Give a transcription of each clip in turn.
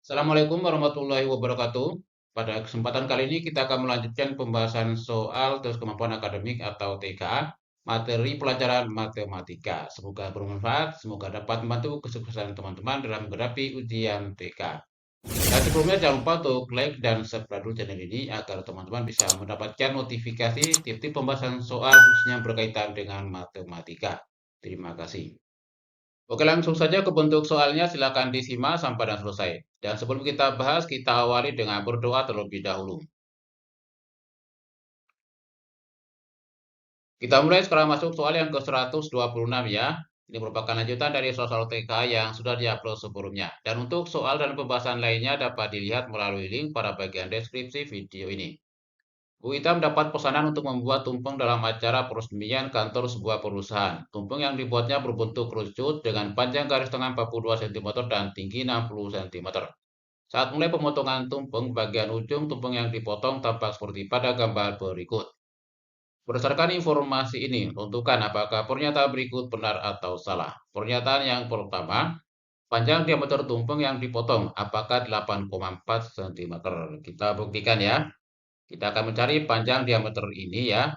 Assalamualaikum warahmatullahi wabarakatuh. Pada kesempatan kali ini kita akan melanjutkan pembahasan soal tes kemampuan akademik atau TKA, materi pelajaran matematika. Semoga bermanfaat, semoga dapat membantu kesuksesan teman-teman dalam menghadapi ujian TK. Dan sebelumnya jangan lupa untuk like dan subscribe dulu channel ini agar teman-teman bisa mendapatkan notifikasi tips-tips pembahasan soal khususnya berkaitan dengan matematika. Terima kasih. Oke, langsung saja ke bentuk soalnya, silakan disimak sampai dan selesai. Dan sebelum kita bahas, kita awali dengan berdoa terlebih dahulu. Kita mulai sekarang masuk soal yang ke-126 ya. Ini merupakan lanjutan dari soal TK yang sudah diupload sebelumnya. Dan untuk soal dan pembahasan lainnya dapat dilihat melalui link pada bagian deskripsi video ini. Bu Ita mendapat pesanan untuk membuat tumpeng dalam acara peresmian kantor sebuah perusahaan. Tumpeng yang dibuatnya berbentuk kerucut dengan panjang garis tengah 42 cm dan tinggi 60 cm. Saat mulai pemotongan tumpeng, bagian ujung tumpeng yang dipotong tampak seperti pada gambar berikut. Berdasarkan informasi ini, tentukan apakah pernyataan berikut benar atau salah. Pernyataan yang pertama, panjang diameter tumpeng yang dipotong apakah 8,4 cm. Kita buktikan ya. Kita akan mencari panjang diameter ini ya.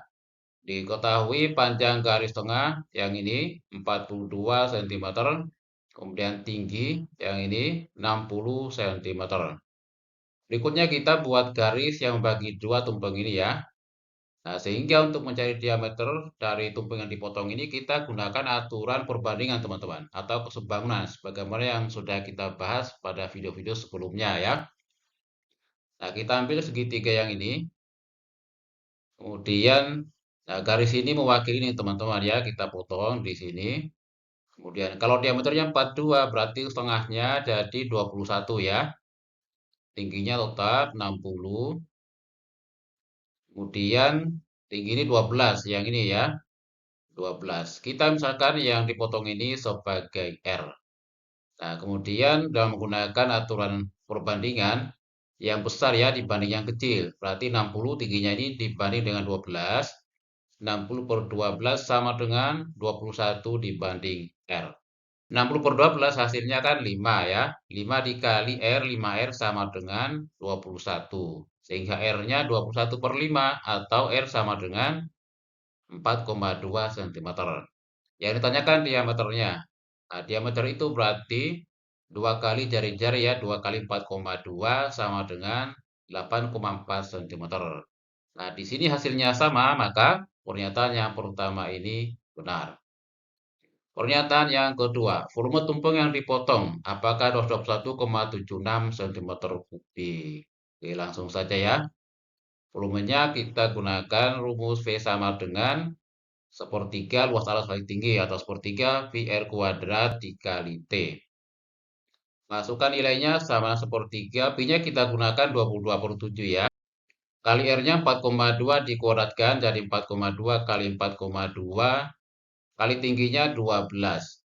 Diketahui panjang garis tengah yang ini 42 cm, kemudian tinggi yang ini 60 cm. Berikutnya kita buat garis yang membagi dua tumpeng ini ya. Nah, sehingga untuk mencari diameter dari tumpeng yang dipotong ini kita gunakan aturan perbandingan teman-teman atau keseimbangan sebagaimana yang sudah kita bahas pada video-video sebelumnya ya. Nah, kita ambil segitiga yang ini. Kemudian garis ini mewakili ini teman-teman ya, kita potong di sini. Kemudian kalau diameternya 42 berarti setengahnya jadi 21 ya. Tingginya tetap 60. Kemudian tinggi ini 12 yang ini ya. 12. Kita misalkan yang dipotong ini sebagai R. Nah, kemudian dalam menggunakan aturan perbandingan yang besar ya dibanding yang kecil. Berarti 60 tingginya ini dibanding dengan 12. 60 per 12 sama dengan 21 dibanding R. 60 per 12 hasilnya kan 5 ya. 5 dikali R, 5R sama dengan 21. Sehingga R-nya 21 per 5 atau R sama dengan 4,2 cm. Yang ditanyakan diameternya. Nah, diameter itu berarti 2 kali jari-jari ya. 2 kali 4,2 sama dengan 8,4 cm. Nah, di sini hasilnya sama, maka pernyataan yang pertama ini benar. Pernyataan yang kedua, volume tumpeng yang dipotong, apakah 21,76 cm kubik? Oke, langsung saja ya. Volumenya kita gunakan rumus V sama dengan sepertiga luas alas paling tinggi atau sepertiga VR kuadrat dikali T. Masukkan nilainya sama sepertiga, P-nya kita gunakan 22/7 ya. Kali R-nya 4,2 dikuadratkan jadi 4,2 kali 4,2 kali tingginya 12.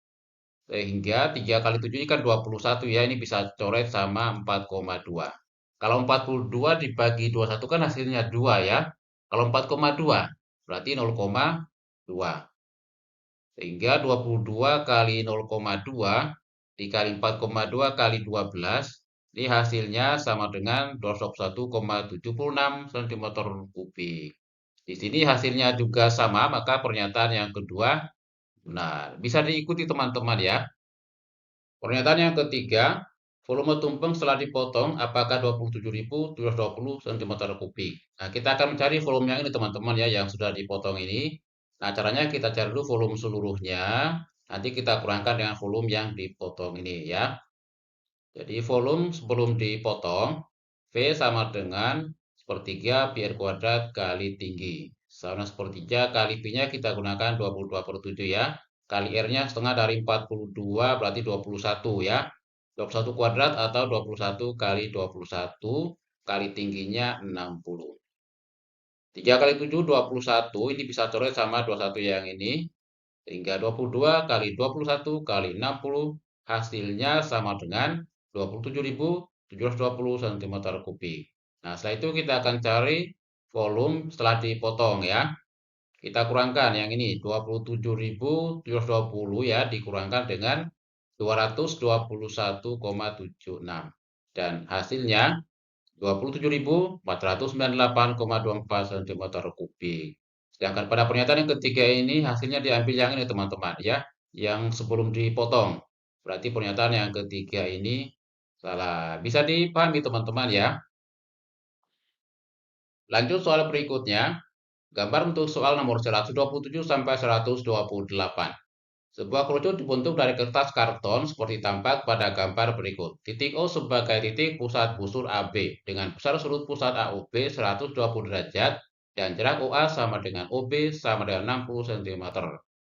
Sehingga 3 kali 7 ini kan 21 ya, ini bisa coret sama 4,2. Kalau 42 dibagi 21 kan hasilnya 2 ya. Kalau 4,2 berarti 0,2. Sehingga 22 kali 0,2 dikali 4,2 kali 12, ini hasilnya sama dengan 21,76 cm kubik. Di sini hasilnya juga sama, maka pernyataan yang kedua benar. Bisa diikuti teman-teman ya. Pernyataan yang ketiga, volume tumpeng setelah dipotong apakah 27.720 cm kubik. Nah, kita akan mencari volume yang ini teman-teman ya, yang sudah dipotong ini. Nah, caranya kita cari dulu volume seluruhnya. Nanti kita kurangkan dengan volume yang dipotong ini ya. Jadi volume sebelum dipotong, V sama dengan sepertiga pi R kuadrat kali tinggi. Sama sepertiga kali P-nya kita gunakan 22/7 ya. Kali R-nya setengah dari 42 berarti 21 ya. 21 kuadrat atau 21 kali 21 kali tingginya 60. 3 kali 7, 21. Ini bisa coret sama 21 yang ini. Sehingga 22 kali 21 kali 60 hasilnya sama dengan 27.720 cm kubik. Nah, setelah itu kita akan cari volume setelah dipotong ya. Kita kurangkan yang ini 27.720 ya, dikurangkan dengan 221,76. dan hasilnya 27.498,24 cm3. Sedangkan pada pernyataan yang ketiga ini hasilnya diambil yang ini teman-teman ya, yang sebelum dipotong. Berarti pernyataan yang ketiga ini salah. Bisa dipahami teman-teman ya. Lanjut soal berikutnya. Gambar untuk soal nomor 127 sampai 128. Sebuah kerucut dibentuk dari kertas karton seperti tampak pada gambar berikut. Titik O sebagai titik pusat busur AB dengan besar sudut pusat AOB 120 derajat dan jarak OA sama dengan OB sama dengan 60 cm.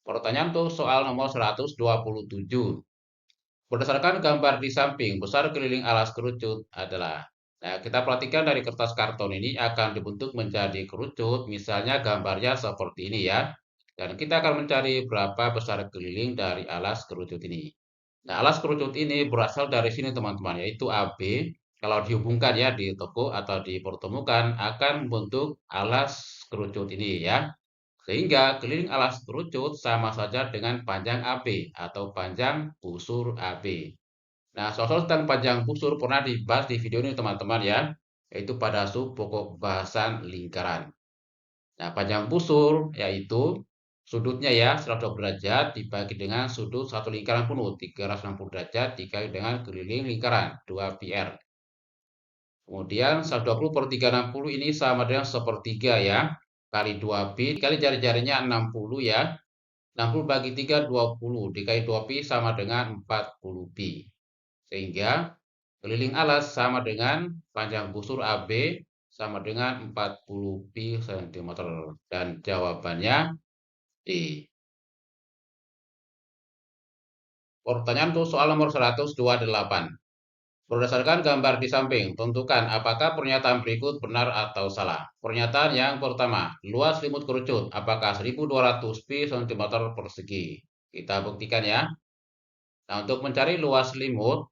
Pertanyaan untuk soal nomor 127. Berdasarkan gambar di samping, besar keliling alas kerucut adalah. Nah, kita perhatikan dari kertas karton ini akan dibentuk menjadi kerucut, misalnya gambarnya seperti ini ya. Dan kita akan mencari berapa besar keliling dari alas kerucut ini. Nah, alas kerucut ini berasal dari sini teman-teman, yaitu AB. Kalau dihubungkan ya di toko atau dipertemukan akan membentuk alas kerucut ini ya. Sehingga keliling alas kerucut sama saja dengan panjang AB atau panjang busur AB. Nah, soal tentang panjang busur pernah dibahas di video ini teman-teman ya, yaitu pada sub pokok bahasan lingkaran. Nah, panjang busur yaitu sudutnya ya 120 derajat dibagi dengan sudut satu lingkaran penuh 360 derajat dikali dengan keliling lingkaran 2 PR. Kemudian 120 per 360 ini sama dengan sepertiga ya, kali 2 pi dikali jari-jarinya 60 ya. 60 bagi 3 20 dikali 2 pi sama dengan 40 pi. Sehingga keliling alas sama dengan panjang busur AB sama dengan 40 pi cm. Dan jawabannya D. Pertanyaan untuk soal nomor 128. Berdasarkan gambar di samping, tentukan apakah pernyataan berikut benar atau salah. Pernyataan yang pertama, luas selimut kerucut apakah 1200 pi cm persegi. Kita buktikan ya. Nah, untuk mencari luas selimut,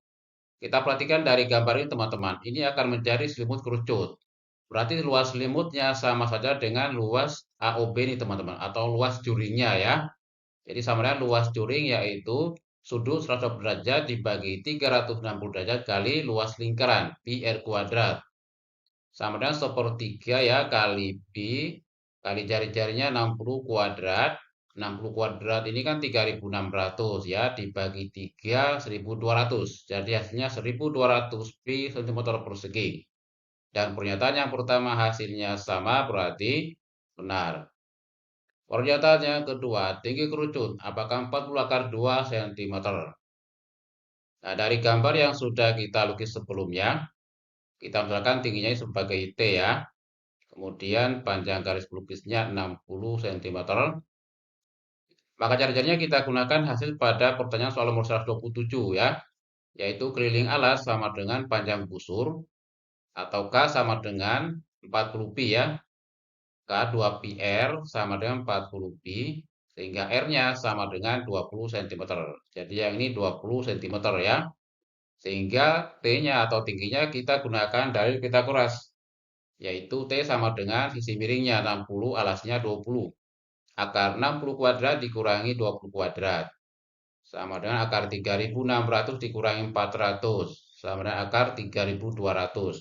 kita perhatikan dari gambar ini teman-teman. Ini akan menjadi selimut kerucut. Berarti luas selimutnya sama saja dengan luas AOB ini teman-teman, atau luas juringnya ya. Jadi sama dengan luas juring yaitu sudut 120 derajat dibagi 360 derajat kali luas lingkaran pi r kuadrat. Sama dengan sepertiga ya kali pi kali jari-jarinya 60 kuadrat. 60 kuadrat ini kan 3.600 ya dibagi 3 1.200. Jadi hasilnya 1.200 pi cm persegi. Dan pernyataan yang pertama hasilnya sama berarti benar. Pernyataan yang kedua, tinggi kerucut apakah 40 akar 2 cm. Nah, dari gambar yang sudah kita lukis sebelumnya, kita misalkan tingginya sebagai T ya. Kemudian panjang garis pelukisnya 60 cm. Maka cara-caranya kita gunakan hasil pada pertanyaan soal nomor 127 ya. Yaitu keliling alas sama dengan panjang busur. Atau K sama dengan 40 pi ya. K 2 pi R sama dengan 40 pi. Sehingga R-nya sama dengan 20 cm. Jadi yang ini 20 cm ya. Sehingga T-nya atau tingginya kita gunakan dari Pitagoras. Yaitu T sama dengan sisi miringnya 60, alasnya 20. Akar 60 kuadrat dikurangi 20 kuadrat. Sama dengan akar 3.600 dikurangi 400. Sama dengan akar 3.200.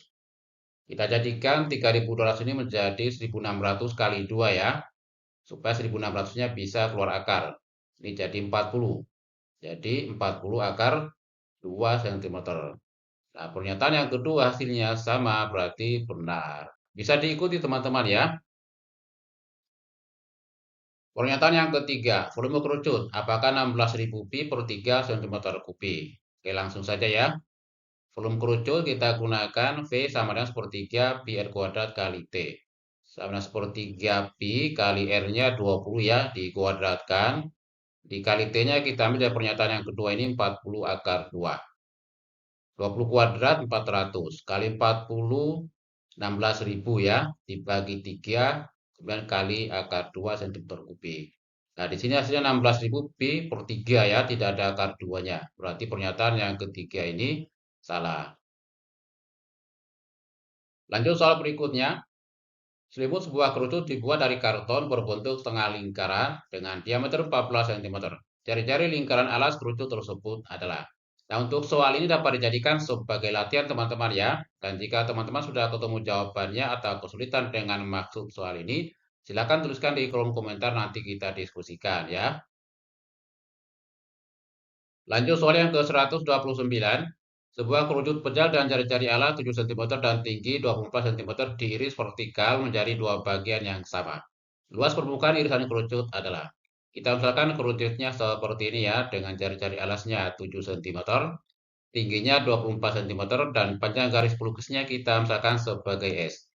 Kita jadikan 3.200 ini menjadi 1.600 kali 2 ya. Supaya 1.600-nya bisa keluar akar. Ini jadi 40. Jadi 40 akar 2 cm. Nah, pernyataan yang kedua hasilnya sama berarti benar. Bisa diikuti teman-teman ya. Pernyataan yang ketiga, volume kerucut apakah 16.000 pi per 3 cm kubik. Oke, langsung saja ya. Volume kerucut kita gunakan V sama dengan sepertiga pi R kuadrat kali T. Sama dengan sepertiga pi kali R-nya 20 ya, dikuadratkan. Dikali T-nya kita ambil dari pernyataan yang kedua ini 40 akar 2. 20 kuadrat 400 kali 40 16.000 ya dibagi 3 kemudian kali akar 2 cm kubik. Nah, di sini hasilnya 16.000 pi per 3 ya, tidak ada akar 2-nya. Berarti pernyataan yang ketiga ini salah. Lanjut soal berikutnya. Selimut sebuah kerucut dibuat dari karton berbentuk setengah lingkaran dengan diameter 14 cm. Jari-jari lingkaran alas kerucut tersebut adalah. Nah, untuk soal ini dapat dijadikan sebagai latihan teman-teman ya. Dan jika teman-teman sudah ketemu jawabannya atau kesulitan dengan maksud soal ini, silakan tuliskan di kolom komentar, nanti kita diskusikan ya. Lanjut soal yang ke-129. Sebuah kerucut pejal dan jari-jari ala 7 cm dan tinggi 24 cm diiris vertikal menjadi dua bagian yang sama. Luas permukaan irisan kerucut adalah, kita misalkan kerucutnya seperti ini ya, dengan jari-jari alasnya 7 cm, tingginya 24 cm, dan panjang garis pelukisnya kita misalkan sebagai S.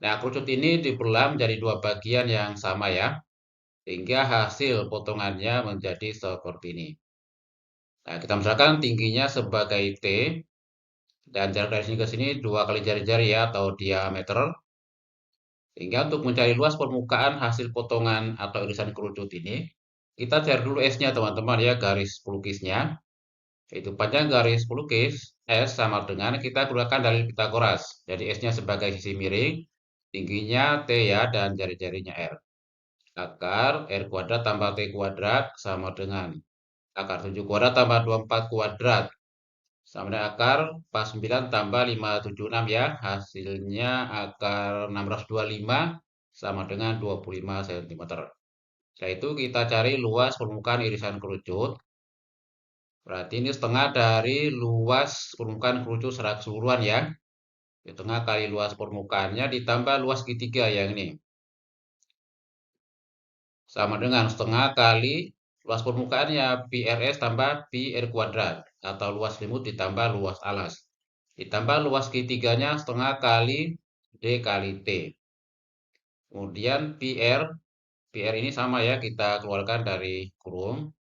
Nah, kerucut ini dibelah menjadi dua bagian yang sama ya, hingga hasil potongannya menjadi seperti ini. Nah, kita misalkan tingginya sebagai T, dan jarak dari sini ke sini 2 kali jari-jari ya, atau diameter. Sehingga untuk mencari luas permukaan hasil potongan atau irisan kerucut ini, kita cari dulu S-nya teman-teman ya, garis pelukisnya. Yaitu panjang garis pelukis S sama dengan, kita gunakan dalil Pitagoras. Jadi S-nya sebagai sisi miring, tingginya T ya, dan jari-jarinya R. Akar R kuadrat tambah T kuadrat sama dengan akar 7 kuadrat tambah 24 kuadrat sama dengan akar 49 tambah 576 ya. Hasilnya akar 625 sama dengan 25 cm. Setelah itu kita cari luas permukaan irisan kerucut. Berarti ini setengah dari luas permukaan kerucut secara keseluruhan ya. Setengah kali luas permukaannya ditambah luas segitiga yang ini. Sama dengan setengah kali luas permukaannya pi rs tambah pi r kuadrat, atau luas selimut ditambah luas alas. Ditambah luas segitiganya setengah kali D kali T. Kemudian PR ini sama ya, kita keluarkan dari kurung.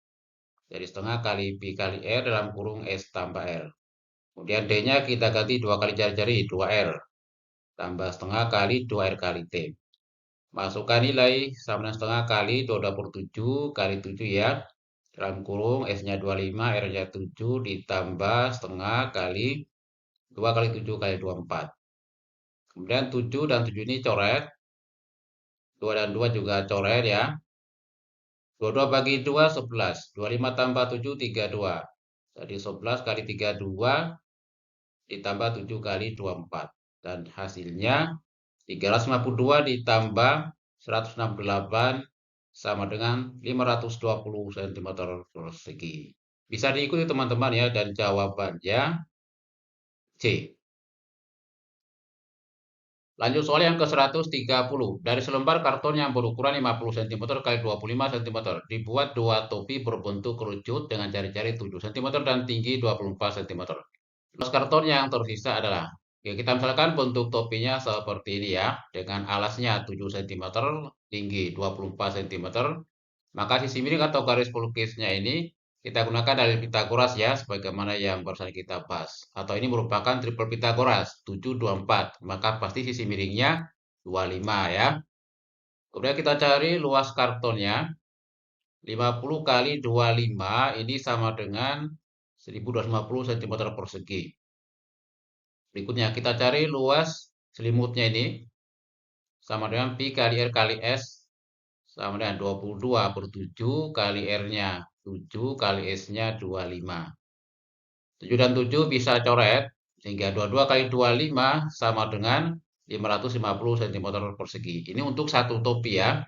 Jadi setengah kali pi kali R dalam kurung S tambah R. Kemudian D-nya kita ganti 2 kali jari-jari, 2R. Tambah setengah kali 2R kali T. Masukkan nilai sama dengan setengah kali 27 kali 7 ya. Dalam kurung S-nya 25, R-nya 7, ditambah setengah kali 2 kali 7 kali 24. Kemudian 7 dan 7 ini coret. 2 dan 2 juga coret ya. 22 bagi 2, 11. 25 tambah 7, 32. Jadi 11 kali 32 ditambah 7 kali 24. Dan hasilnya 352 ditambah 168 sama dengan 520 cm persegi. Bisa diikuti teman-teman ya, dan jawabannya C. Lanjut soal yang ke-130. Dari selembar karton yang berukuran 50 cm x 25 cm, dibuat dua topi berbentuk kerucut dengan jari-jari 7 cm dan tinggi 24 cm. Luas karton yang tersisa adalah, ya, kita misalkan bentuk topinya seperti ini ya, dengan alasnya 7 cm, tinggi 24 cm, maka sisi miring atau garis pelukisnya ini kita gunakan dari Pitagoras ya, sebagaimana yang barusan kita bahas. Atau ini merupakan triple Pitagoras, 7, 24. Maka pasti sisi miringnya 25 ya. Kemudian kita cari luas kartonnya. 50 kali 25 ini sama dengan 1250 cm persegi. Berikutnya kita cari luas selimutnya ini. Sama dengan pi kali R kali S. Sama dengan 22 per 7 kali R-nya 7 kali S-nya 25. 7 dan 7 bisa coret, sehingga 22 kali 25 sama dengan 550 cm persegi. Ini untuk satu topi ya.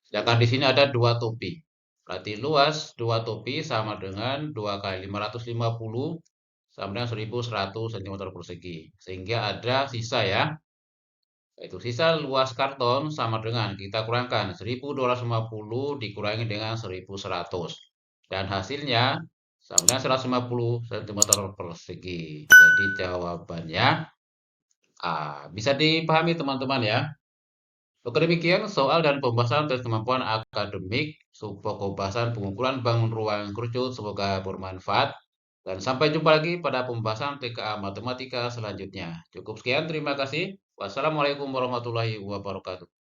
Sedangkan di sini ada dua topi. Berarti luas dua topi sama dengan 2 kali 550 sama dengan 1100 cm persegi. Sehingga ada sisa ya. Yaitu sisa luas karton sama dengan, kita kurangkan 1250 dikurangi dengan 1100. Dan hasilnya sama dengan 150 cm persegi. Jadi jawabannya A. Bisa dipahami teman-teman ya. Oke, demikian soal dan pembahasan tes kemampuan akademik subpokok bahasan pengukuran bangun ruang kerucut. Semoga bermanfaat. Dan sampai jumpa lagi pada pembahasan TKA Matematika selanjutnya. Cukup sekian, terima kasih. Wassalamualaikum warahmatullahi wabarakatuh.